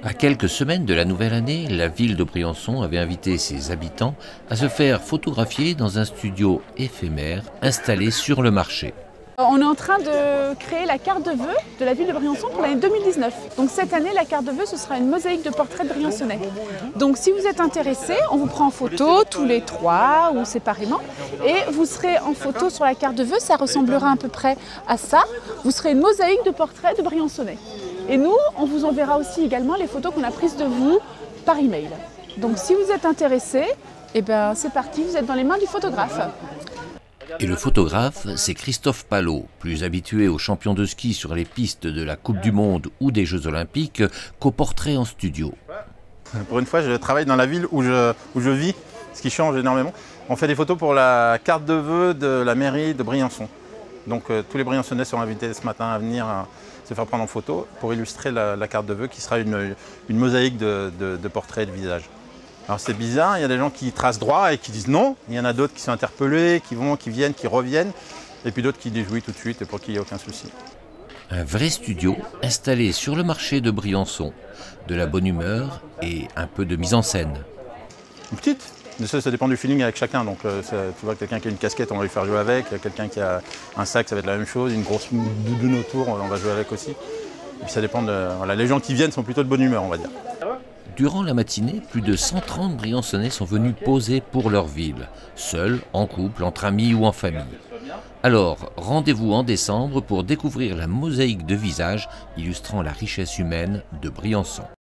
À quelques semaines de la nouvelle année, la ville de Briançon avait invité ses habitants à se faire photographier dans un studio éphémère installé sur le marché. On est en train de créer la carte de vœux de la ville de Briançon pour l'année 2019. Donc cette année, la carte de vœux, ce sera une mosaïque de portraits de Briançonnais. Donc si vous êtes intéressés, on vous prend en photo tous les trois ou séparément. Et vous serez en photo sur la carte de vœux, ça ressemblera à peu près à ça. Vous serez une mosaïque de portraits de Briançonnais. Et nous, on vous enverra aussi également les photos qu'on a prises de vous par email. Donc si vous êtes intéressés, eh ben, c'est parti, vous êtes dans les mains du photographe. Et le photographe, c'est Christophe Palot, plus habitué aux champions de ski sur les pistes de la Coupe du Monde ou des Jeux Olympiques qu'au portrait en studio. Pour une fois, je travaille dans la ville où je vis, ce qui change énormément. On fait des photos pour la carte de vœux de la mairie de Briançon. Donc tous les Briançonnais sont invités ce matin à venir se faire prendre en photo pour illustrer la carte de vœux qui sera une mosaïque de portraits et de visages. Alors c'est bizarre, il y a des gens qui tracent droit et qui disent non, il y en a d'autres qui sont interpellés, qui vont, qui viennent, qui reviennent, et puis d'autres qui disent oui tout de suite pour qu'il n'y ait aucun souci. Un vrai studio installé sur le marché de Briançon, de la bonne humeur et un peu de mise en scène. Une petite, ça dépend du feeling avec chacun, donc tu vois quelqu'un qui a une casquette, on va lui faire jouer avec, quelqu'un qui a un sac, ça va être la même chose, une grosse doudoune autour, on va jouer avec aussi. Et puis ça dépend voilà, les gens qui viennent sont plutôt de bonne humeur, on va dire. Durant la matinée, plus de 130 Briançonnais sont venus poser pour leur ville, seuls, en couple, entre amis ou en famille. Alors, rendez-vous en décembre pour découvrir la mosaïque de visages illustrant la richesse humaine de Briançon.